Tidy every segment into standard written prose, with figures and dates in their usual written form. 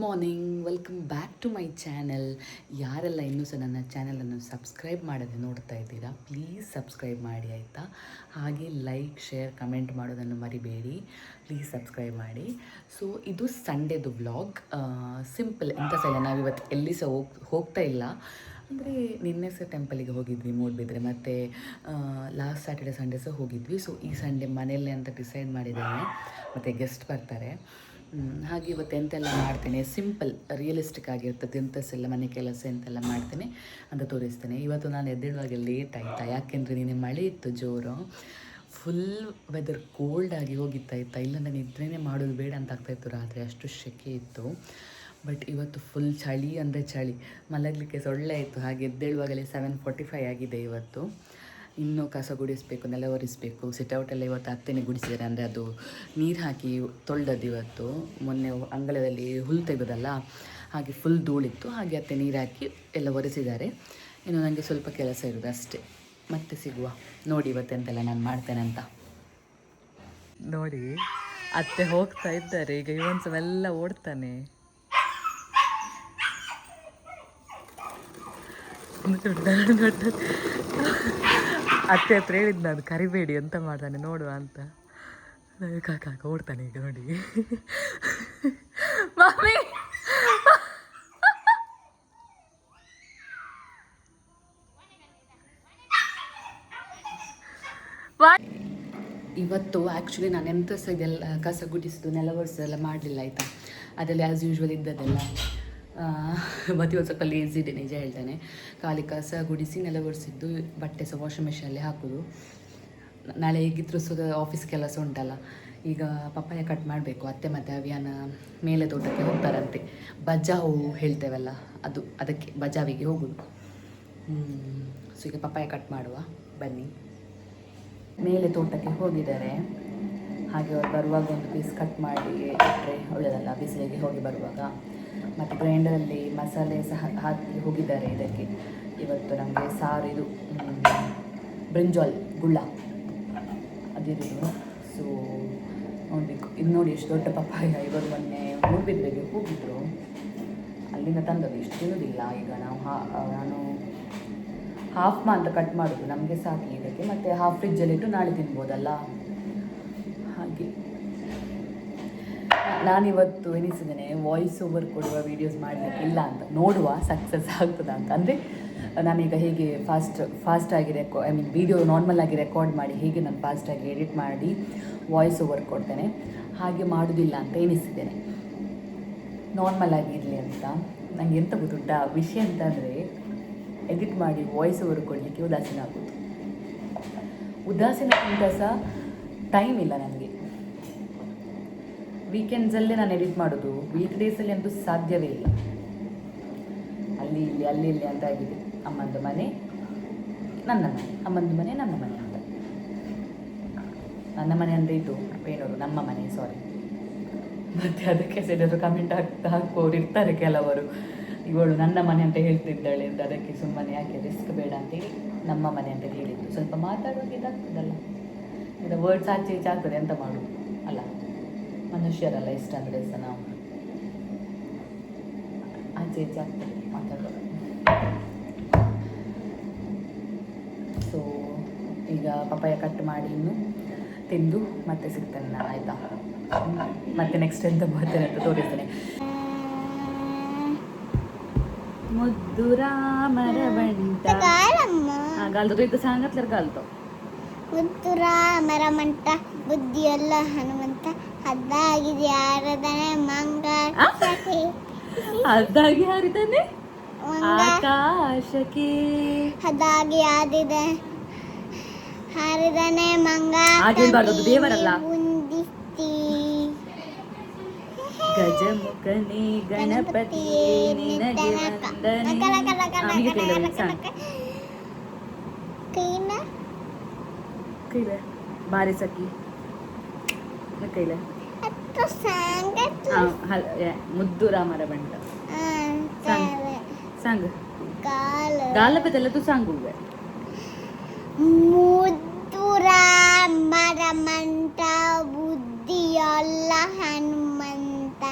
Morning, welcome back to my channel. ಯಾರೆಲ್ಲ ಇನ್ನೂ ಸಹ ನನ್ನ ಚಾನಲನ್ನು ಸಬ್ಸ್ಕ್ರೈಬ್ ಮಾಡದೆ ನೋಡ್ತಾ ಇದ್ದೀರಾ, ಪ್ಲೀಸ್ ಸಬ್ಸ್ಕ್ರೈಬ್ ಮಾಡಿ ಆಯಿತಾ. ಹಾಗೆ ಲೈಕ್, ಶೇರ್, ಕಮೆಂಟ್ ಮಾಡೋದನ್ನು ಮರಿಬೇಡಿ. ಪ್ಲೀಸ್ ಸಬ್ಸ್ಕ್ರೈಬ್ ಮಾಡಿ. ಸೊ ಇದು ಸಂಡೇದು ವ್ಲಾಗ್. ಸಿಂಪಲ್, ಎಂಥ ಸಹ ಇಲ್ಲ. ನಾವಿವತ್ತು ಎಲ್ಲಿ ಸಹ ಹೋಗ್ತಾ ಇಲ್ಲ. ಅಂದರೆ ನಿನ್ನೆ ಸಹ ಟೆಂಪಲಿಗೆ ಹೋಗಿದ್ವಿ ಮೂಡ್ಬಿದ್ರೆ, ಮತ್ತು ಲಾಸ್ಟ್ ಸ್ಯಾಟರ್ಡೆ ಸಂಡೇ ಸಹ ಹೋಗಿದ್ವಿ. ಸೊ ಈ ಸಂಡೇ ಮನೆಯಲ್ಲೇ ಅಂತ ಡಿಸೈಡ್ ಮಾಡಿದ್ದೇನೆ, ಮತ್ತು ಗೆಸ್ಟ್ ಬರ್ತಾರೆ. ಹಾಗೆ ಇವತ್ತು ಎಂತೆಲ್ಲ ಮಾಡ್ತೇನೆ, ಸಿಂಪಲ್ ರಿಯಲಿಸ್ಟಿಕ್ ಆಗಿರ್ತದೆ. ಎಂಥಸೆಲ್ಲ ಮನೆ ಕೆಲಸ ಎಂತೆಲ್ಲ ಮಾಡ್ತೇನೆ ಅಂತ ತೋರಿಸ್ತೇನೆ. ಇವತ್ತು ನಾನು ಎದ್ದೇಳುವಾಗ ಲೇಟ್ ಆಯಿತಾ, ಯಾಕೆಂದರೆ ನಿನ್ನೆ ಮಳೆ ಇತ್ತು ಜೋರು. ಫುಲ್ ವೆದರ್ ಕೋಲ್ಡಾಗಿ ಹೋಗಿತ್ತಾಯ್ತಾ. ಇಲ್ಲ ನಾನು ನಿದ್ರೆನೇ ಮಾಡೋದು ಬೇಡ ಅಂತ ಆಗ್ತಾಯಿತ್ತು ರಾತ್ರಿ, ಅಷ್ಟು ಸೆಕೆ ಇತ್ತು. ಬಟ್ ಇವತ್ತು ಫುಲ್ ಚಳಿ ಅಂದರೆ ಚಳಿ, ಮಲಗಲಿಕ್ಕೆ ಸೊಳ್ಳೆ ಆಯಿತು. ಹಾಗೆ ಎದ್ದೇಳುವಾಗಲೇ 7:45 ಆಗಿದೆ ಇವತ್ತು. ಇನ್ನೂ ಕಸ ಗುಡಿಸಬೇಕು, ನೆಲ ಒರೆಸಬೇಕು. ಸಿಟೌಟೆಲ್ಲ ಇವತ್ತು ಅತ್ತೆನೇ ಗುಡಿಸಿದ್ದಾರೆ, ಅಂದರೆ ಅದು ನೀರು ಹಾಕಿ ತೊಳೆದದ್ದು ಇವತ್ತು. ಮೊನ್ನೆ ಅಂಗಳದಲ್ಲಿ ಹುಲ್ಲು ತೆಗೆದಲ್ಲ, ಹಾಗೆ ಫುಲ್ ಧೂಳಿತ್ತು. ಹಾಗೆ ಅತ್ತೆ ನೀರು ಹಾಕಿ ಎಲ್ಲ ಒರೆಸಿದ್ದಾರೆ. ಇನ್ನು ನನಗೆ ಸ್ವಲ್ಪ ಕೆಲಸ ಇರೋದು ಅಷ್ಟೇ. ಮತ್ತೆ ಸಿಗುವ. ನೋಡಿ ಇವತ್ತೆಂತೆಲ್ಲ ನಾನು ಮಾಡ್ತೇನೆ ಅಂತ. ನೋಡಿ ಅತ್ತೆ ಹೋಗ್ತಾ ಇದ್ದಾರೆ ಈಗ. ಇವನ್ಸವೆಲ್ಲ ಓಡ್ತಾನೆ. ಅತ್ತೆ ಹತ್ರ ಹೇಳಿದ್ದು ನಾನು, ಕರಿಬೇಡಿ ಅಂತ ಮಾಡ್ತಾನೆ ನೋಡುವ ಅಂತ. ಕಾಕ ಓಡ್ತಾನೆ ಈಗ ನೋಡಿ. ಮಮ್ಮಿ ಇವತ್ತು ಆ್ಯಕ್ಚುಲಿ ನಾನು ಎಂಥ ಸಹ ಇದೆಲ್ಲ ಕಸ ಗುಡಿಸಿದ್ದು, ನೆಲ ಒರೆಸೋದೆಲ್ಲ ಮಾಡಲಿಲ್ಲ ಆಯಿತಾ. ಅದರಲ್ಲಿ ಆ್ಯಸ್ ಯೂಶ್ವಲ್ ಇದ್ದದೆಲ್ಲ. ಮತ್ತು ಇವತ್ತು ಸ್ವಲ್ಪ ಲೇಸಿ ಇದೆ, ನಿಜ ಹೇಳ್ತಾನೆ. ಖಾಲಿ ಕಸ ಗುಡಿಸಿ ನೆಲ ಒರೆಸಿದ್ದು, ಬಟ್ಟೆ ಸಹ ವಾಷಿಂಗ್ ಮಿಷಿನಲ್ಲಿ ಹಾಕೋದು. ನಾಳೆ ಹೇಗಿದ್ರು ಸಹ ಆಫೀಸ್ ಕೆಲಸ ಉಂಟಲ್ಲ. ಈಗ ಪಪ್ಪಾಯ ಕಟ್ ಮಾಡಬೇಕು. ಅತ್ತೆ ಮತ್ತು ಅವಿಯಾನ ಮೇಲೆ ತೋಟಕ್ಕೆ ಹೋಗ್ತಾರಂತೆ. ಬಜಾವು ಹೇಳ್ತೇವಲ್ಲ, ಅದಕ್ಕೆ ಬಜಾವಿಗೆ ಹೋಗೋದು. ಸೊ ಈಗ ಪಪ್ಪಾಯ ಕಟ್ ಮಾಡುವ, ಬನ್ನಿ. ಮೇಲೆ ತೋಟಕ್ಕೆ ಹೋಗಿದ್ದಾರೆ. ಹಾಗೆ ಅವ್ರು ಬರುವಾಗ ಒಂದು ಪೀಸ್ ಕಟ್ ಮಾಡಿ ಇಟ್ಟರೆ ಒಳ್ಳೆಯದಲ್ಲ, ಬಿಸಿಲಿಗೆ ಹೋಗಿ ಬರುವಾಗ. ಮತ್ತು ಗ್ರೈಂಡರಲ್ಲಿ ಮಸಾಲೆ ಸಹ ಹಾಕಿ ಹೋಗಿದ್ದಾರೆ ಇದಕ್ಕೆ. ಇವತ್ತು ನಮಗೆ ಸಾರು, ಇದು ಬ್ರಿಂಜಾಲ್ ಗುಳ್ಳ ಅದಿರೋದು. ಸೊ ನೋಡಬೇಕು. ಇದು ನೋಡಿ ಎಷ್ಟು ದೊಡ್ಡ ಪಪ್ಪಾಯ. ಇವಾಗ ಮೊನ್ನೆ ಮೂಡ್ಬಿದ್ರೆಗೆ ಹೋಗಿದ್ರು, ಅಲ್ಲಿಂದ ತಂದದ್ದು. ಇಷ್ಟು ತಿನ್ನೋದಿಲ್ಲ ಈಗ ನಾವು. ನಾನು ಹಾಫ್ ಮಾತ್ರ ಕಟ್ ಮಾಡೋದು, ನಮಗೆ ಸಾಕಿ ಇದಕ್ಕೆ. ಮತ್ತು ಹಾಫ್ ಫ್ರಿಜ್ಜಲ್ಲಿಟ್ಟು ನಾಳೆ ತಿನ್ಬೋದಲ್ಲ, ಹಾಗೆ. ನಾನಿವತ್ತು ಎನಿಸಿದ್ದೇನೆ ವಾಯ್ಸ್ ಓವರ್ ಕೊಡುವ ವೀಡಿಯೋಸ್ ಮಾಡಲಿಕ್ಕೆ ಇಲ್ಲ ಅಂತ. ನೋಡುವ ಸಕ್ಸಸ್ ಆಗ್ತದ ಅಂತ. ಅಂದರೆ ನಾನೀಗ ಹೇಗೆ ಫಾಸ್ಟಾಗಿ ವೀಡಿಯೋ ನಾರ್ಮಲ್ ಆಗಿ ರೆಕಾರ್ಡ್ ಮಾಡಿ ಹೇಗೆ ನಾನು ಫಾಸ್ಟಾಗಿ ಎಡಿಟ್ ಮಾಡಿ ವಾಯ್ಸ್ ಓವರ್ ಕೊಡ್ತೇನೆ, ಹಾಗೆ ಮಾಡೋದಿಲ್ಲ ಅಂತ ಎನಿಸಿದ್ದೇನೆ. ನಾರ್ಮಲ್ ಆಗಿರಲಿ ಅಂತ. ನನಗೆ ಎಂತ ಗೊತ್ತುಂಟ ವಿಷಯ ಅಂತಂದರೆ, ಎಡಿಟ್ ಮಾಡಿ ವಾಯ್ಸ್ ಓವರ್ ಕೊಡಲಿಕ್ಕೆ ಉದಾಸೀನ ಆಗೋದು. ಉದಾಸೀನಕ್ಕಿಂತ ಸಹ ಟೈಮ್ ಇಲ್ಲ ನನಗೆ. ವೀಕೆಂಡ್ಸಲ್ಲೇ ನಾನು ಎಡಿಟ್ ಮಾಡೋದು, ವೀಕ್ ಡೇಸಲ್ಲಿ ಅಂತೂ ಸಾಧ್ಯವೇ ಇಲ್ಲ. ಅಲ್ಲಿ ಇಲ್ಲಿ ಅಂತ ಆಗಿದೆ. ಅಮ್ಮಂದು ಮನೆ ನನ್ನ ಮನೆ, ಅಮ್ಮಂದು ಮನೆ ನನ್ನ ಮನೆ ಅಂತ. ನನ್ನ ಮನೆ ಅಂದರೆ ಇದು ಬೇಡವರು, ನಮ್ಮ ಮನೆ, ಸಾರಿ. ಮತ್ತು ಅದಕ್ಕೆ ಸೇರಿದ್ರು ಕಮೆಂಟ್ ಹಾಕೋರು ಇರ್ತಾರೆ ಕೆಲವರು. ಇವಳು ನನ್ನ ಮನೆ ಅಂತ ಹೇಳ್ತಿದ್ದಾಳೆ ಅಂತ. ಅದಕ್ಕೆ ಸುಮ್ಮನೆ ಯಾಕೆ ರಿಸ್ಕ್ ಬೇಡ ಅಂತೇಳಿ ನಮ್ಮ ಮನೆ ಅಂತ ಹೇಳಿದ್ದು. ಸ್ವಲ್ಪ ಮಾತಾಡುವಾಗ ಇದಾಗ್ತದಲ್ಲ, ಇದು ವರ್ಡ್ಸ್ ಆಚೆ ಈಚೆ ಆಗ್ತದೆ, ಎಂತ ಮಾಡೋದು ಅಲ್ಲ. ಮನುಷ್ಯರಲ್ಲ, ಇಷ್ಟ ಅಂದರೆ ಸಹ ನಾವು ಆಚೆ ಈಚೆ ಆಗ್ತದೆ ಮಾತಾಡೋದು. ಸೊ ಈಗ ಪಪ್ಪಾಯ ಕಟ್ ಮಾಡಿ ಇನ್ನು ತಿಂದು ಮತ್ತೆ ಸಿಗ್ತೇನೆ ನಾನು, ಆಯಿತಾ. ಮತ್ತೆ ನೆಕ್ಸ್ಟ್ ಎಂತ ಬರ್ತೇನೆ ಅಂತ ತೋರಿಸ್ತೇನೆ. ಮುದ್ದು ರಾಮರ ಬಂಟ ಗಾಲ್ದು ಇದು ಸಾಂಗತ್ಲರ ಗಾಲ್ತು. ಮುದ್ದು ರಾಮರ ಮಂಟ ಬುದ್ಧಿಯಲ್ಲ ಹನುಮಂತ, ಹದ್ದಾಗಿದೆ ಆರಾಧನೆ ಮಂಗಾಟಕ್ಕೆ, ಹದ್ದಾಗಿ ಹಾರಿದಾನೆ ಆಕಾಶಕ್ಕೆ, ಹದ್ದಾಗಿ ಆದಿದೆ ಹಾರಿದಾನೆ ಮಂಗ ದೇವರಲ್ಲ. ಉಂದಿಸ್ತಿ ಗಜಮುಖನೇ ಗಣಪತಿಯೇ ನಿನಗೆ ವಂದನೆ. ಕೈಲೆ ಬಾರಿ ಸಖಿ ಕೈಲೆ ಮುದ್ದು ರಾಮರ ಬಂಟ ಸಾಂಗ್ ಗಾಲಪದೆಲ್ಲ ತು ಸಾಂಗ್ ಹುಡುಗ. ಮುದ್ದು ರಾಮರ ಮಂಟ ಬುದ್ಧಿಯಲ್ಲ ಹನುಮಂತ,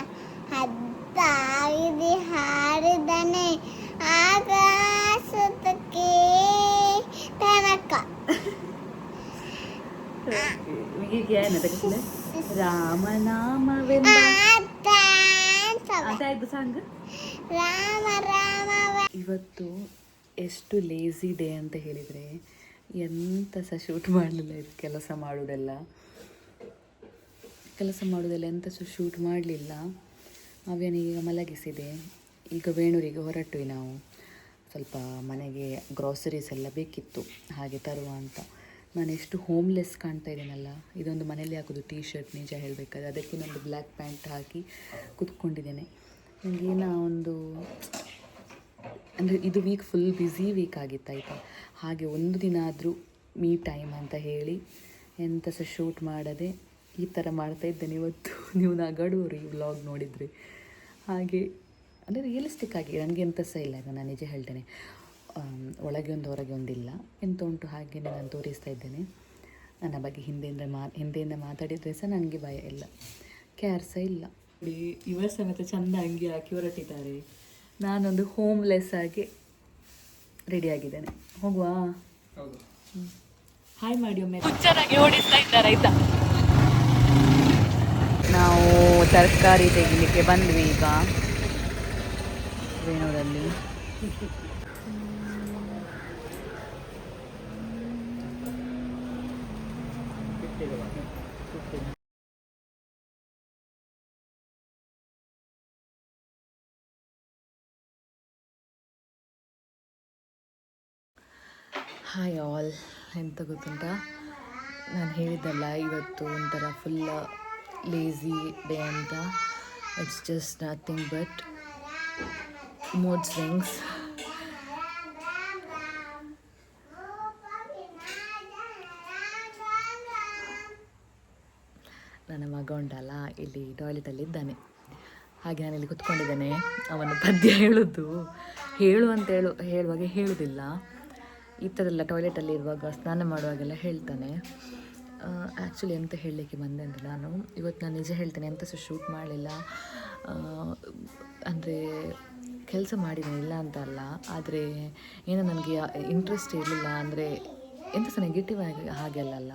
ಹದ್ದಾಗಿ ಹದಾಗಿದೆ ಹಾರಿದನೆ ಆಕಾಶಕ್ಕೆ ತನಕ. ರಾಮನಾಮವೆಂಬ ಅದಾಯ್ತು ಸಾಂಗ್. ರಾಮ ರಾಮ. ಇವತ್ತು ಎಷ್ಟು ಲೇಸಿ ಡೇ ಅಂತ ಹೇಳಿದರೆ ಎಂತ ಸಹ ಶೂಟ್ ಮಾಡಲಿಲ್ಲ. ಇದು ಕೆಲಸ ಮಾಡೋದೆಲ್ಲ ಎಂತ ಸಹ ಶೂಟ್ ಮಾಡಲಿಲ್ಲ. ಅವ್ಯನಿಗೆ ಮಲಗಿಸಿದೆ. ಈಗ ವೇಣೂರಿಗೆ ಹೊರಟ್ವಿ ನಾವು. ಸ್ವಲ್ಪ ಮನೆಗೆ ಗ್ರಾಸರೀಸ್ ಎಲ್ಲ ಬೇಕಿತ್ತು, ಹಾಗೆ ತರುವ ಅಂತ. ನಾನು ಎಷ್ಟು ಹೋಮ್ಲೆಸ್ ಕಾಣ್ತಾ ಇದ್ದೀನಲ್ಲ. ಇದೊಂದು ಮನೇಲಿ ಹಾಕೋದು ಟೀ ಶರ್ಟ್, ನಿಜ ಹೇಳಬೇಕಾದ್ರೆ ಅದಕ್ಕೆ ಒಂದು ಬ್ಲ್ಯಾಕ್ ಪ್ಯಾಂಟ್ ಹಾಕಿ ಕೂತ್ಕೊಂಡಿದ್ದೇನೆ. ನನಗೇನೋ ಒಂದು ಅಂದರೆ ಇದು ವೀಕ್ ಫುಲ್ ಬ್ಯುಸಿ ವೀಕ್ ಆಗಿತ್ತಾಯ್ತಾ. ಹಾಗೆ ಒಂದು ದಿನ ಆದರೂ ಮೀ ಟೈಮ್ ಅಂತ ಹೇಳಿ ಎಂತ ಸಹ ಶೂಟ್ ಮಾಡದೆ ಈ ಥರ ಮಾಡ್ತಾಯಿದ್ದೇನೆ ಇವತ್ತು. ನೀವು ನಗಡುವರು ಈ ವ್ಲಾಗ್ ನೋಡಿದರೆ. ಹಾಗೆ ಅಂದರೆ ರಿಯಲಿಸ್ಟಿಕ್ ಆಗಿ ನನಗೆ ಎಂತ ಸಹ ಇಲ್ಲ. ನಾನು ನಿಜ ಹೇಳ್ತೇನೆ, ಒಳಗೆ ಒಂದು ಹೊರಗೆ ಒಂದಿಲ್ಲ, ಎಂತ ಉಂಟು ಹಾಗೆ ನಾನು ತೋರಿಸ್ತಾ ಇದ್ದೇನೆ. ನನ್ನ ಬಗ್ಗೆ ಹಿಂದೆಯಿಂದ ಮಾತಾಡಿದರೆ ಸಹ ನನಗೆ ಭಯ ಇಲ್ಲ, ಕೇರ್ ಸಹ ಇಲ್ಲ. ಇವರು ಸಮೇತ ಚೆಂದ ಅಂಗಿ ಹಾಕಿ ಹೊರಟಿದ್ದಾರೆ. ನಾನೊಂದು ಹೋಮ್ಲೆಸ್ ಆಗಿ ರೆಡಿಯಾಗಿದ್ದೇನೆ. ಹೋಗುವಾ? ಹಾಯ್ ಮಾಡಿ ಒಮ್ಮೆ. ಹುಚ್ಚರಾಗಿ ಓಡಿಸ್ತಾ ಇದ್ದಾರೆ ಆಯ್ತಾ. ನಾವು ತರಕಾರಿ ತೆಗಿಲಿಕ್ಕೆ ಬಂದ್ವಿ ಈಗ ವೇಣೂರಲ್ಲಿ. Hi all. ಎಂತ ಗೊತ್ತುಂಟಾ, ನಾನು ಹೇಳಿದ್ದಲ್ಲ ಇವತ್ತು ಒಂಥರ ಫುಲ್ ಲೇಸಿ ಡೇ ಅಂತ. It's just nothing but mood swings. ನನ್ನ ಮಗ ಉಂಟಲ್ಲ ಇಲ್ಲಿ ಟಾಯ್ಲೆಟಲ್ಲಿ ಇದ್ದಾನೆ. ಹಾಗೆ ನಾನಿಲ್ಲಿ ಕುತ್ಕೊಂಡಿದ್ದೇನೆ. ಅವನು ಪದ್ಯ ಹೇಳು ಅಂತ ಹೇಳುವಾಗ ಹೇಳುವುದಿಲ್ಲ. ಈ ಥರ ಎಲ್ಲ ಟಾಯ್ಲೆಟಲ್ಲಿ ಇರುವಾಗ, ಸ್ನಾನ ಮಾಡುವಾಗೆಲ್ಲ ಹೇಳ್ತಾನೆ. ಆ್ಯಕ್ಚುಲಿ ಎಂತ ಹೇಳಲಿಕ್ಕೆ ಬಂದೆ ಅಂದರೆ, ನಾನು ನಿಜ ಹೇಳ್ತೇನೆ, ಎಂತ ಸಹ ಶೂಟ್ ಮಾಡಲಿಲ್ಲ. ಅಂದರೆ ಕೆಲಸ ಮಾಡಿದ್ದೇನೆ, ಇಲ್ಲ ಅಂತ ಅಲ್ಲ. ಆದರೆ ಏನೋ ನನಗೆ ಇಂಟ್ರೆಸ್ಟ್ ಇರಲಿಲ್ಲ. ಅಂದರೆ ಎಂತ ಸಹ ನೆಗೆಟಿವ್ ಆಗಿ ಹಾಗೆಲ್ಲ.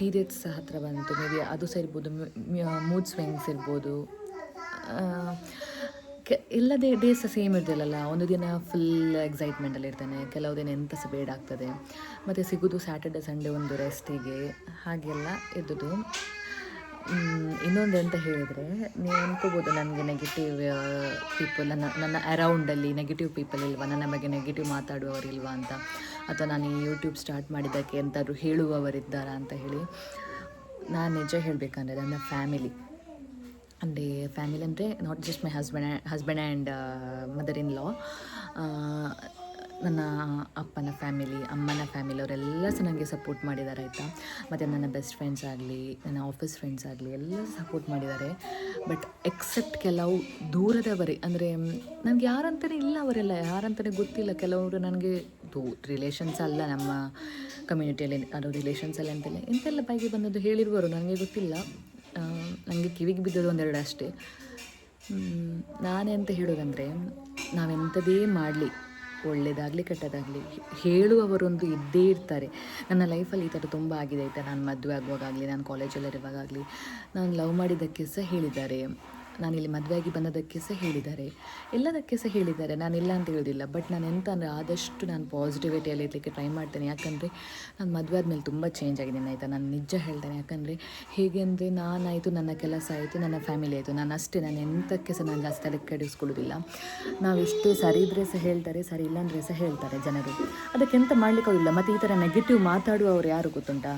ಪೀರಿಯಡ್ಸ್ ಸಹ ಹತ್ತಿರ ಬಂತು. ಮೇ ಬಿ ಅದು ಸಹ ಇರ್ಬೋದು, ಮೂಡ್ ಸ್ವಿಂಗ್ಸ್ ಇರ್ಬೋದು. ಎಲ್ಲದೇ ಡೇಸ್ ಸಹ ಸೇಮ್ ಇರ್ತಿಲ್ಲಲ್ಲ. ಒಂದು ದಿನ ಫುಲ್ ಎಕ್ಸೈಟ್ಮೆಂಟಲ್ಲಿ ಇರ್ತಾನೆ, ಕೆಲವು ದಿನ ಎಂತ ಸಹ ಬೇಡ ಆಗ್ತದೆ. ಮತ್ತು ಸಿಗೋದು ಸ್ಯಾಟರ್ಡೆ ಸಂಡೇ ಒಂದು ರೆಸ್ಟಿಗೆ, ಹಾಗೆಲ್ಲ ಇದ್ದದ್ದು. ಇನ್ನೊಂದು ಎಂತ ಹೇಳಿದರೆ, ನೀವು ಅನ್ಕೋಬೋದು ನನಗೆ ನೆಗೆಟಿವ್ ಪೀಪಲ್, ನನ್ನ ಅರೌಂಡಲ್ಲಿ ನೆಗೆಟಿವ್ ಪೀಪಲ್ ಇಲ್ವಾ, ನನ್ನ ಬಗ್ಗೆ ನೆಗೆಟಿವ್ ಮಾತಾಡುವವರಿಲ್ವಾ ಅಂತ, ಅಥವಾ ನಾನು ಈ ಯೂಟ್ಯೂಬ್ ಸ್ಟಾರ್ಟ್ ಮಾಡಿದ್ದಕ್ಕೆ ಎಂತಾದರೂ ಹೇಳುವವರಿದ್ದಾರಾ ಅಂತ ಹೇಳಿ. ನಾನು ನಿಜ ಹೇಳಬೇಕಂದ್ರೆ ನನ್ನ ಫ್ಯಾಮಿಲಿ ಅಂದರೆ not just my husband and mother in law, ನನ್ನ ಅಪ್ಪನ ಫ್ಯಾಮಿಲಿ, ಅಮ್ಮನ ಫ್ಯಾಮಿಲಿ, ಅವರೆಲ್ಲ ಸಹ ನನಗೆ ಸಪೋರ್ಟ್ ಮಾಡಿದ್ದಾರೆ ಆಯಿತಾ. ಮತ್ತು ನನ್ನ ಬೆಸ್ಟ್ ಫ್ರೆಂಡ್ಸ್ ಆಗಲಿ, ನನ್ನ ಆಫೀಸ್ ಫ್ರೆಂಡ್ಸ್ ಆಗಲಿ, ಎಲ್ಲ ಸಪೋರ್ಟ್ ಮಾಡಿದ್ದಾರೆ. ಬಟ್ ಎಕ್ಸೆಪ್ಟ್ ಕೆಲವು ದೂರದವರೇ, ಅಂದರೆ ನನಗೆ ಯಾರಂತಲೇ ಇಲ್ಲ, ಅವರೆಲ್ಲ ಯಾರಂತಲೇ ಗೊತ್ತಿಲ್ಲ. ಕೆಲವರು ನನಗೆ ರಿಲೇಷನ್ಸ್ ಅಲ್ಲ, ನಮ್ಮ ಕಮ್ಯುನಿಟಿಯಲ್ಲಿ ಅದು ರಿಲೇಷನ್ಸ್ ಅಲ್ಲ ಎಂತೆಲ್ಲ ಬೈಗೆ ಬಂದದ್ದು ಹೇಳಿರುವರು, ನನಗೆ ಗೊತ್ತಿಲ್ಲ. ನನಗೆ ಕಿವಿಗೆ ಬಿದ್ದದ್ದು ಒಂದೆರಡು ಅಷ್ಟೇ. ನಾನೆಂತ ಹೇಳೋದಂದರೆ, ನಾವೆಂಥದೇ ಮಾಡಲಿ, ಒಳ್ಳೆಯದಾಗಲಿ ಕೆಟ್ಟದಾಗಲಿ, ಹೇಳುವವರೊಂದು ಇದ್ದೇ ಇರ್ತಾರೆ. ನನ್ನ ಲೈಫಲ್ಲಿ ಈ ಥರ ತುಂಬ ಆಗಿದೆ ಆಯಿತಾ. ನಾನು ಮದುವೆ ಆಗುವಾಗಲಿ, ನಾನು ಕಾಲೇಜಲ್ಲಿರುವಾಗಲಿ, ನಾನು ಲವ್ ಮಾಡಿದ್ದಕ್ಕೆ ಸಹ ಹೇಳಿದ್ದಾರೆ, ನಾನಿಲ್ಲಿ ಮದುವೆಯಾಗಿ ಬಂದದಕ್ಕೆ ಸಹ ಹೇಳಿದ್ದಾರೆ, ಎಲ್ಲದಕ್ಕೆ ಸಹ ಹೇಳಿದ್ದಾರೆ. ನಾನಿಲ್ಲ ಅಂತ ಹೇಳೋದಿಲ್ಲ. ಬಟ್ ನಾನು ಎಂತ ಅಂದರೆ, ಆದಷ್ಟು ನಾನು ಪಾಸಿಟಿವಿಟಿಯಲ್ಲಿ ಇರಲಿಕ್ಕೆ ಟ್ರೈ ಮಾಡ್ತೇನೆ. ಯಾಕಂದರೆ ನಾನು ಮದುವೆ ಆದಮೇಲೆ ತುಂಬ ಚೇಂಜ್ ಆಗಿದ್ದೀನಿ ಆಯಿತಾ. ನಾನು ನಿಜ ಹೇಳ್ತೇನೆ. ಯಾಕಂದರೆ ಹೇಗೆ ಅಂದರೆ, ನಾನಾಯಿತು, ನನ್ನ ಕೆಲಸ ಆಯಿತು, ನನ್ನ ಫ್ಯಾಮಿಲಿ ಆಯಿತು, ನಾನು ಅಷ್ಟೇ. ನಾನು ಎಂಥಕ್ಕೆ ಸಹ ನಾನು ಜಾಸ್ತಿ ಅದಕ್ಕೆ ಕೆಡಿಸ್ಕೊಳ್ಳೋದಿಲ್ಲ. ನಾವು ಎಷ್ಟೇ ಸರಿ ಇದ್ದರೆ ಸಹ ಹೇಳ್ತಾರೆ, ಸರಿ ಇಲ್ಲಾಂದರೆ ಸಹ ಹೇಳ್ತಾರೆ ಜನರು. ಅದಕ್ಕೆ ಎಂತ ಮಾಡಲಿಕ್ಕಾಗಿಲ್ಲ. ಮತ್ತು ಈ ಥರ ನೆಗೆಟಿವ್ ಮಾತಾಡುವವರು ಯಾರು ಗೊತ್ತುಂಟಾ,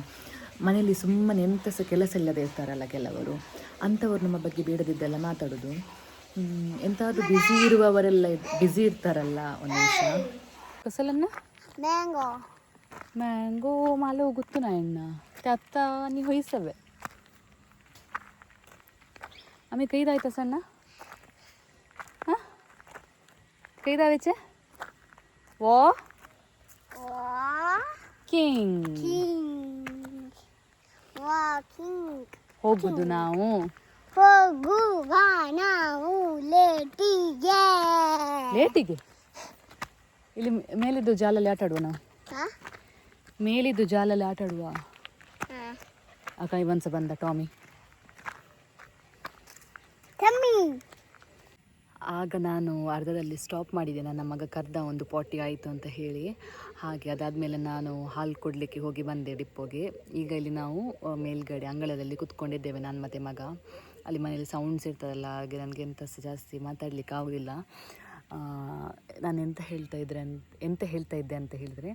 ಮನೆಯಲ್ಲಿ ಸುಮ್ಮನೆ ಎಂಥ ಸಹ ಕೆಲಸ ಇಲ್ಲದೆ ಇರ್ತಾರಲ್ಲ ಕೆಲವರು, ಅಂಥವ್ರು ನಮ್ಮ ಬಗ್ಗೆ ಬೇಡದಿದ್ದೆಲ್ಲ ಮಾತಾಡೋದು. ಎಂತಾದರೂ ಬ್ಯುಸಿ ಇರ್ತಾರಲ್ಲ. ಒಂದು ನಿಮಿಷ ಕಸಲನ್ನ ಮ್ಯಾಂಗೋ ಮಾಲೆ ಗೊತ್ತು ನಾ ಎಣ್ಣ ಅತ್ತ ನೀ ಹೊಯ್ಸವೆ ಆಮೇಲೆ ಕೈದಾಯ್ತಾ ಸಣ್ಣ ಹಾಂ ಕೈದಾವೆಚೆ ಓ ಕಿಂಗ್ ಹೋಗುದು ನಾವು ಹೋಗುವ ನಾವು ಲೇಟಿಗೆ. ಲೇಟಿಗೆ ಇಲ್ಲಿ ಮೇಲಿದ್ದು ಜಾಲಲ್ಲಿ ಆಟ ಆಡುವ ನಾವು. ಮೇಲಿದ್ದು ಜಾಲಲ್ಲಿ ಆಟ ಆಡುವ. ಅಕ್ಕ ಇವನ್ಸ ಬಂದ ಟಾಮಿ. ಆಗ ನಾನು ಅರ್ಧದಲ್ಲಿ ಸ್ಟಾಪ್ ಮಾಡಿದೆ. ನನ್ನ ಮಗ ಕರ್ದ ಒಂದು ಪಾಟಿ ಆಯಿತು ಅಂತ ಹೇಳಿ. ಹಾಗೆ ಅದಾದಮೇಲೆ ನಾನು ಹಾಲು ಕೊಡಲಿಕ್ಕೆ ಹೋಗಿ ಬಂದೆ ಡಿಪ್ಪೋಗೆ. ಈಗ ಇಲ್ಲಿ ನಾವು ಮೇಲ್ಗಡೆ ಅಂಗಳದಲ್ಲಿ ಕುತ್ಕೊಂಡಿದ್ದೇವೆ, ನಾನು ಮತ್ತು ಮಗ. ಅಲ್ಲಿ ಮನೇಲಿ ಸೌಂಡ್ಸ್ ಇರ್ತದಲ್ಲ, ಹಾಗೆ ನನಗೆ ಜಾಸ್ತಿ ಮಾತಾಡಲಿಕ್ಕೆ ಆಗೋದಿಲ್ಲ. ನಾನು ಎಂತ ಹೇಳ್ತಾ ಇದ್ದೆ ಅಂತ ಹೇಳಿದರೆ,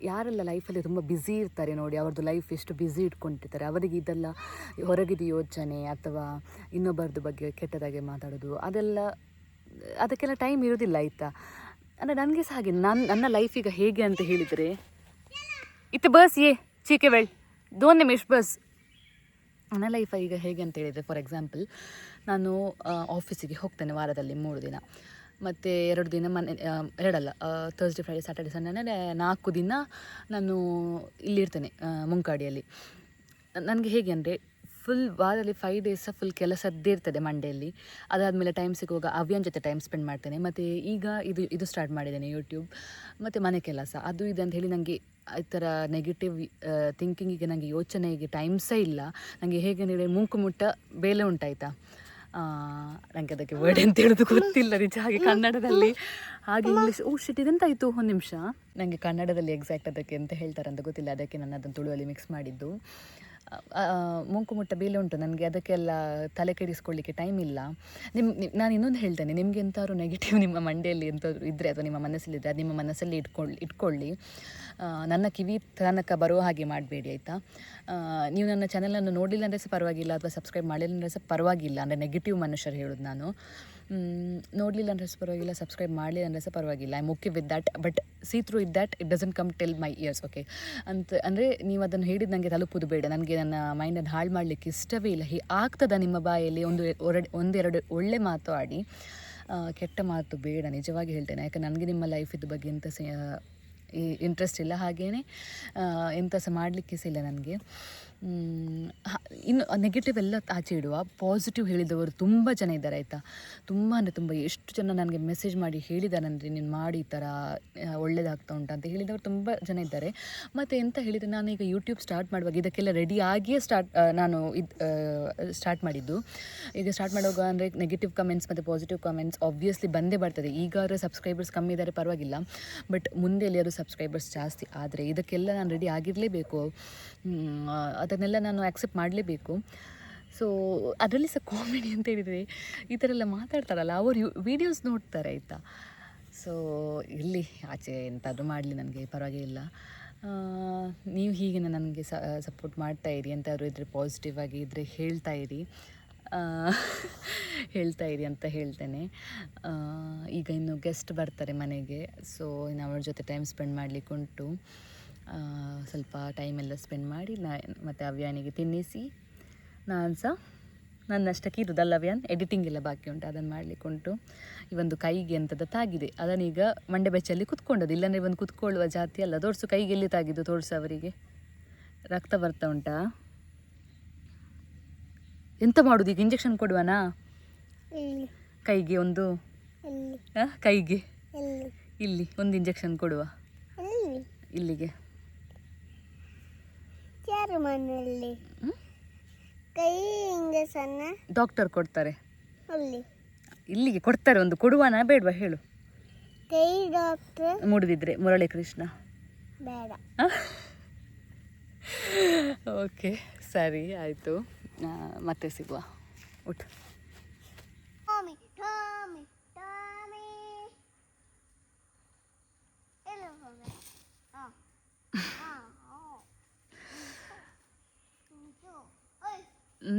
ಯಾರೆಲ್ಲ ಲೈಫಲ್ಲಿ ತುಂಬ ಬ್ಯುಸಿ ಇರ್ತಾರೆ ನೋಡಿ, ಅವ್ರದ್ದು ಲೈಫ್ ಎಷ್ಟು ಬ್ಯುಸಿ ಇಟ್ಕೊಂಡಿರ್ತಾರೆ, ಅವರಿಗೆ ಇದೆಲ್ಲ ಹೊರಗಿದ ಯೋಚನೆ ಅಥವಾ ಇನ್ನೊಬ್ಬರದ್ದು ಬಗ್ಗೆ ಕೆಟ್ಟದಾಗೆ ಮಾತಾಡೋದು ಅದಕ್ಕೆಲ್ಲ ಟೈಮ್ ಇರೋದಿಲ್ಲ ಆಯಿತಾ. ಅಂದರೆ ನನಗೆ ಸಹ ಹಾಗೆ ನನ್ನ ಲೈಫ್ ಈಗ ಹೇಗೆ ಅಂತ ಹೇಳಿದರೆ, ಇತ್ತು ಬಸ್ ಚೀಕೆ ವೆಳ್ 2 ನಿಮಿಷ ಬಸ್. ನನ್ನ ಲೈಫ್ ಈಗ ಹೇಗೆ ಅಂತ ಹೇಳಿದರೆ, ಫಾರ್ ಎಕ್ಸಾಂಪಲ್ ನಾನು ಆಫೀಸಿಗೆ ಹೋಗ್ತೇನೆ ವಾರದಲ್ಲಿ 3 ದಿನ, ಮತ್ತು 2 ದಿನ ಎರಡಲ್ಲ, ಥರ್ಸ್ಡೇ ಫ್ರೈಡೇ ಸ್ಯಾಟರ್ಡೆ ಸಂಡೇ 4 ದಿನ ನಾನು ಇಲ್ಲಿರ್ತೇನೆ ಮುಂಕಾಡಿಯಲ್ಲಿ. ನನಗೆ ಹೇಗೆ ಅಂದರೆ ಫುಲ್ ವಾರದಲ್ಲಿ 5 ಡೇಸ್ ಫುಲ್ ಕೆಲಸದ್ದೇ ಇರ್ತದೆ ಮಂಡೆಯಲ್ಲಿ. ಅದಾದಮೇಲೆ ಟೈಮ್ ಸಿಗುವಾಗ ಅವ್ಯನ ಜೊತೆ ಟೈಮ್ ಸ್ಪೆಂಡ್ ಮಾಡ್ತೇನೆ. ಮತ್ತು ಈಗ ಇದು ಸ್ಟಾರ್ಟ್ ಮಾಡಿದ್ದೇನೆ ಯೂಟ್ಯೂಬ್ ಮತ್ತು ಮನೆ ಕೆಲಸ ಅದು ಇದು ಅಂತ ಹೇಳಿ ನನಗೆ ಈ ಥರ ನೆಗೆಟಿವ್ ಥಿಂಕಿಂಗಿಗೆ ನನಗೆ ಯೋಚನೆಗೆ ಟೈಮ್ಸೇ ಇಲ್ಲ. ನನಗೆ ಹೇಗೆ ಅಂದರೆ ಮುಂಕುಮುಟ್ಟ ಬೇಲೆ ಉಂಟಾಯ್ತಾ, ನನಗೆ ಅದಕ್ಕೆ ವರ್ಡ್ ಅಂತ ಹೇಳೋದು ಗೊತ್ತಿಲ್ಲ ನಿಜ. ಹಾಗೆ ಕನ್ನಡದಲ್ಲಿ ಹಾಗೆ ಇಂಗ್ಲೀಷ್ ಶಿಟ್ ಇದೆಂತಾಯಿತು 1 ನಿಮಿಷ. ನನಗೆ ಕನ್ನಡದಲ್ಲಿ ಎಕ್ಸಾಕ್ಟ್ ಅದಕ್ಕೆ ಎಂತ ಹೇಳ್ತಾರೆ ಅಂತ ಗೊತ್ತಿಲ್ಲ, ಅದಕ್ಕೆ ನಾನು ಅದನ್ನು ತುಳುವಲ್ಲಿ ಮಿಕ್ಸ್ ಮಾಡಿದ್ದು. ಮುಂಕುಮುಟ್ಟ ಬೇಲೆ ಉಂಟು ನನಗೆ, ಅದಕ್ಕೆಲ್ಲ ತಲೆ ಕೆಡಿಸ್ಕೊಳ್ಳಿಕ್ಕೆ ಟೈಮ್ ಇಲ್ಲ. ನಾನು ಇನ್ನೊಂದು ಹೇಳ್ತೇನೆ, ನಿಮಗೆ ಎಂಥವ್ರು ನೆಗೆಟಿವ್ ನಿಮ್ಮ ಮಂಡೆಯಲ್ಲಿ ಎಂಥವ್ರು ಇದ್ದರೆ ಅಥವಾ ನಿಮ್ಮ ಮನಸ್ಸಲ್ಲಿದ್ದರೆ ಅದು ನಿಮ್ಮ ಮನಸ್ಸಲ್ಲಿ ಇಟ್ಕೊಳ್ಳಿ. ನನ್ನ ಕಿವಿ ತನಕ ಬರುವ ಹಾಗೆ ಮಾಡಬೇಡಿ ಆಯಿತಾ. ನೀವು ನನ್ನ ಚಾನಲನ್ನು ನೋಡಲಿಲ್ಲ ಅಂದರೆ ಸಹ ಪರವಾಗಿಲ್ಲ, ಅಥವಾ ಸಬ್ಸ್ಕ್ರೈಬ್ ಮಾಡಲಿಲ್ಲ ಅಂದರೆ ಸಹ ಪರವಾಗಿಲ್ಲ. ಅಂದರೆ ನೆಗೆಟಿವ್ ಮನುಷ್ಯರು ಹೇಳೋದು ನಾನು. ನೋಡಲಿಲ್ಲ ಅಂದರೆ ಸಹ ಪರವಾಗಿಲ್ಲ, ಸಬ್ಸ್ಕ್ರೈಬ್ ಮಾಡಲಿಲ್ಲ ಅಂದರೆ ಸಹ ಪರವಾಗಿಲ್ಲ. I am okay with that, but C through it that it doesn't come till my years, okay ಅಂತ. ಅಂದರೆ ನೀವು ಅದನ್ನು ಹೇಳಿದ್ದು ನನಗೆ ತಲುಪೋದು ಬೇಡ, ನನಗೆ ನನ್ನ ಮೈಂಡನ್ನು ಹಾಳು ಮಾಡಲಿಕ್ಕೆ ಇಷ್ಟವೇ ಇಲ್ಲ. ಆಗ್ತದ ನಿಮ್ಮ ಬಾಯಲ್ಲಿ ಒಂದೆರಡು ಒಳ್ಳೆ ಮಾತು ಆಡಿ, ಕೆಟ್ಟ ಮಾತು ಬೇಡ, ನಿಜವಾಗಿ ಹೇಳ್ತೇನೆ. ಯಾಕಂದ್ರೆ ನನಗೆ ನಿಮ್ಮ ಲೈಫ್ ಇದ್ರ ಬಗ್ಗೆ ಎಂತ ಇಂಟ್ರೆಸ್ಟ್ ಇಲ್ಲ, ಹಾಗೆಯೇ ಎಂಥ ಸಹ ಮಾಡಲಿಕ್ಕೆ ಸಹ ಇಲ್ಲ ನನಗೆ. ಇನ್ನು ನೆಗೆಟಿವ್ ಎಲ್ಲ ಆಚೆ ಇಡುವ, ಪಾಸಿಟಿವ್ ಹೇಳಿದವರು ತುಂಬ ಜನ ಇದ್ದಾರೆ ಆಯಿತಾ. ತುಂಬ ಅಂದರೆ ತುಂಬ, ಎಷ್ಟು ಜನ ನನಗೆ ಮೆಸೇಜ್ ಮಾಡಿ ಹೇಳಿದಾರಂದರೆ ನೀನು ಮಾಡಿ ಈ ಥರ ಒಳ್ಳೇದಾಗ್ತಾ ಉಂಟು ಅಂತ ಹೇಳಿದವರು ತುಂಬ ಜನ ಇದ್ದಾರೆ. ಮತ್ತು ಎಂತ ಹೇಳಿದರೆ, ನಾನೀಗ ಯೂಟ್ಯೂಬ್ ಸ್ಟಾರ್ಟ್ ಮಾಡುವಾಗ ಇದಕ್ಕೆಲ್ಲ ರೆಡಿ ಆಗಿಯೇ ನಾನು ಸ್ಟಾರ್ಟ್ ಮಾಡಿದ್ದು. ಈಗ ಸ್ಟಾರ್ಟ್ ಮಾಡುವಾಗ ಅಂದರೆ ನೆಗೆಟಿವ್ ಕಮೆಂಟ್ಸ್ ಮತ್ತು ಪಾಸಿಟಿವ್ ಕಮೆಂಟ್ಸ್ ಆಬ್ವಿಯಸ್ಲಿ ಬಂದೇ ಬರ್ತದೆ. ಈಗಾದ್ರೆ ಸಬ್ಸ್ಕ್ರೈಬರ್ಸ್ ಕಮ್ಮಿ ಇದ್ದಾರೆ ಪರವಾಗಿಲ್ಲ, ಬಟ್ ಮುಂದೆ ಎಲ್ಲಿಯಾದರೂ ಸಬ್ಸ್ಕ್ರೈಬರ್ಸ್ ಜಾಸ್ತಿ ಆದರೆ ಇದಕ್ಕೆಲ್ಲ ನಾನು ರೆಡಿ ಆಗಿರಲೇಬೇಕು, ಅದನ್ನೆಲ್ಲ ನಾನು ಆ್ಯಕ್ಸೆಪ್ಟ್ ಮಾಡಲೇಬೇಕು. ಸೊ ಅದರಲ್ಲಿ ಸಹ ಕಾಮಿಡಿ ಅಂತ ಹೇಳಿದರೆ, ಈ ಥರ ಎಲ್ಲ ಮಾತಾಡ್ತಾರಲ್ಲ ಅವರು ವೀಡಿಯೋಸ್ ನೋಡ್ತಾರೆ ಆಯಿತಾ. ಸೊ ಇಲ್ಲಿ ಆಚೆ ಎಂತಾದರೂ ಮಾಡಲಿ ನನಗೆ ಪರವಾಗಿಲ್ಲ. ನೀವು ಹೀಗೆ ನನಗೆ ಸಪೋರ್ಟ್ ಮಾಡ್ತಾಯಿರಿ, ಎಂತಾದರೂ ಇದ್ದರೆ ಪಾಸಿಟಿವ್ ಆಗಿ ಇದ್ದರೆ ಹೇಳ್ತಾಯಿರಿ ಅಂತ ಹೇಳ್ತೇನೆ. ಈಗ ಇನ್ನು ಗೆಸ್ಟ್ ಬರ್ತಾರೆ ಮನೆಗೆ, ಸೊ ಇನ್ನು ಅವ್ರ ಜೊತೆ ಟೈಮ್ ಸ್ಪೆಂಡ್ ಮಾಡಲಿಕ್ಕೆ ಉಂಟು. ಸ್ವಲ್ಪ ಟೈಮೆಲ್ಲ ಸ್ಪೆಂಡ್ ಮಾಡಿ ಮತ್ತು ಅವ್ಯಾನಿಗೆ ತಿನ್ನಿಸಿ ನಾನು ಸಹ ನನ್ನಷ್ಟಕ್ಕೆ ಇರೋದಲ್ಲ, ಅವ್ಯಾನ್ ಎಡಿಟಿಂಗ್ ಎಲ್ಲ ಬಾಕಿ ಉಂಟು, ಅದನ್ನು ಮಾಡಲಿಕ್ಕೆ ಉಂಟು. ಈ ಒಂದು ಕೈಗೆ ಎಂಥದ್ದು ತಾಗಿದೆ, ಅದನ್ನೀಗ ಮಂಡೆ ಬೆಚ್ಚಲ್ಲಿ ಕುತ್ಕೊಂಡದ್ದು, ಇಲ್ಲಾಂದರೆ ಒಂದು ಕುತ್ಕೊಳ್ಳುವ ಜಾತಿ ಅಲ್ಲ. ತೋರಿಸು ಕೈಗೆ ಎಲ್ಲಿ ತಾಗಿದ್ದು, ತೋರಿಸು ಅವರಿಗೆ. ರಕ್ತ ಬರ್ತಾ ಉಂಟಾ? ಎಂತ ಮಾಡೋದು ಈಗ, ಇಂಜೆಕ್ಷನ್ ಕೊಡುವನಾ ಕೈಗೆ? ಒಂದು ಕೈಗೆ ಇಲ್ಲಿ ಒಂದು ಇಂಜೆಕ್ಷನ್ ಕೊಡುವ, ಇಲ್ಲಿಗೆ ಡಾಕ್ಟರ್ ಕೊಡ್ತಾರೆ, ಇಲ್ಲಿಗೆ ಕೊಡ್ತಾರೆ. ಒಂದು ಕೊಡುವನಾ ಬೇಡವಾ ಹೇಳು? ಮೂಡುಬಿದ್ರೆ ಮುರಳಿ ಕೃಷ್ಣ ಬೇಡ. ಓಕೆ ಸರಿ ಆಯಿತು, ಮತ್ತೆ ಸಿಗುವ. ಊಟ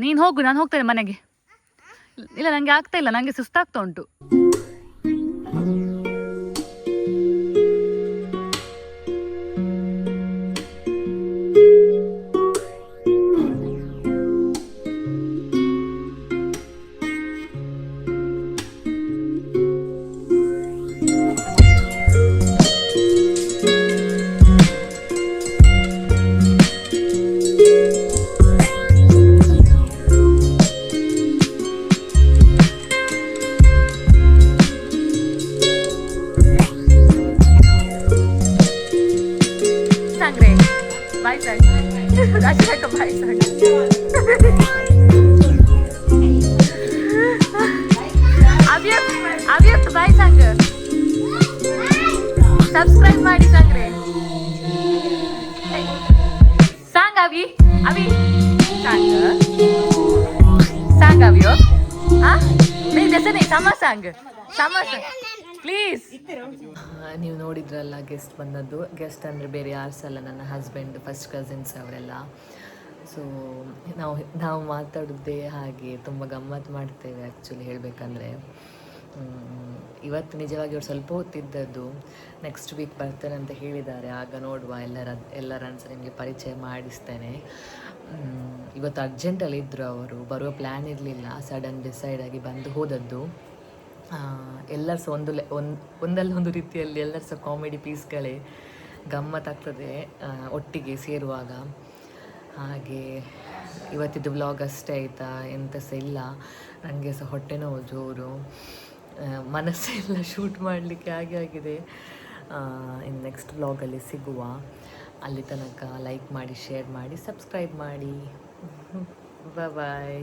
ನೀನು ಹೋಗು, ನಾನು ಹೋಗ್ತೇನೆ ಮನೆಗೆ. ಇಲ್ಲ ನನಗೆ ಆಗ್ತಾ ಇಲ್ಲ, ನನಗೆ ಸುಸ್ತಾಗ್ತಾ ಉಂಟು. ಬಾಯ್ ಸಾಂಗ್ ರಚಿತಕ್ಕ ಬಾಯ್ ಸಾಂಗ್ ಅಭಿಯಕ್ ಬಾಯ್ ಸಾಂಗ್ ಸಬ್ಸ್ಕ್ರೈಬ್ ಮಾಡಿ ಸಾಂಗ್ರೆ ಸಾಂಗ್ ಅವಿ ಸಾಂಗ್ ಸಾಂಗ್ ಅವಿಯೋ ಜಸನೆ ಸಮ ಸಾಂಗ್ ಪ್ಲೀಸ್. ನೀವು ನೋಡಿದ್ರಲ್ಲ ಗೆಸ್ಟ್ ಬಂದದ್ದು. ಗೆಸ್ಟ್ ಅಂದರೆ ಬೇರೆ ಯಾರು ಸಹ ಅಲ್ಲ, ನನ್ನ ಹಸ್ಬೆಂಡ್, ಫಸ್ಟ್ ಕಸಿನ್ಸ್ ಅವರೆಲ್ಲ. ಸೊ ನಾವು ಮಾತಾಡೋದೇ ಹಾಗೆ ತುಂಬ ಗಮ್ಮತ್ತು ಮಾಡ್ತೇವೆ ಆ್ಯಕ್ಚುಲಿ ಹೇಳಬೇಕಂದ್ರೆ. ಇವತ್ತು ನಿಜವಾಗಿ ಅವ್ರು ಸ್ವಲ್ಪ ಹೊತ್ತಿದ್ದದ್ದು, ನೆಕ್ಸ್ಟ್ ವೀಕ್ ಬರ್ತೇನೆ ಅಂತ ಹೇಳಿದ್ದಾರೆ. ಆಗ ನೋಡುವ, ಎಲ್ಲರನ್ನು ಸಹ ನಿಮಗೆ ಪರಿಚಯ ಮಾಡಿಸ್ತೇನೆ. ಇವತ್ತು ಅರ್ಜೆಂಟಲ್ಲಿ ಇದ್ದರು ಅವರು, ಬರುವ ಪ್ಲ್ಯಾನ್ ಇರಲಿಲ್ಲ, ಸಡನ್ ಡಿಸೈಡ್ ಆಗಿ ಬಂದು ಹೋದದ್ದು. ಎಲ್ಲರೂ ಸಹ ಒಂದಲ್ಲ ಒಂದು ರೀತಿಯಲ್ಲಿ ಎಲ್ಲರೂ ಸಹ ಕಾಮಿಡಿ ಪೀಸ್ಗಳೇ, ಗಮ್ಮತ್ತಾಗ್ತದೆ ಒಟ್ಟಿಗೆ ಸೇರುವಾಗ. ಹಾಗೆ ಇವತ್ತಿದ್ದು ವ್ಲಾಗ್ ಅಷ್ಟೇ ಆಯಿತಾ, ಎಂತ ಸಹ ಇಲ್ಲ. ನನಗೆ ಸಹ ಹೊಟ್ಟೆ ನೋವು ಜೋರು, ಮನಸ್ಸೆಲ್ಲ ಶೂಟ್ ಮಾಡಲಿಕ್ಕೆ ಆಗಿದೆ. ಇನ್ನು ನೆಕ್ಸ್ಟ್ ವ್ಲಾಗಲ್ಲಿ ಸಿಗುವ. ಅಲ್ಲಿ ತನಕ ಲೈಕ್ ಮಾಡಿ, ಶೇರ್ ಮಾಡಿ, ಸಬ್ಸ್ಕ್ರೈಬ್ ಮಾಡಿ. ಬಾಯ್.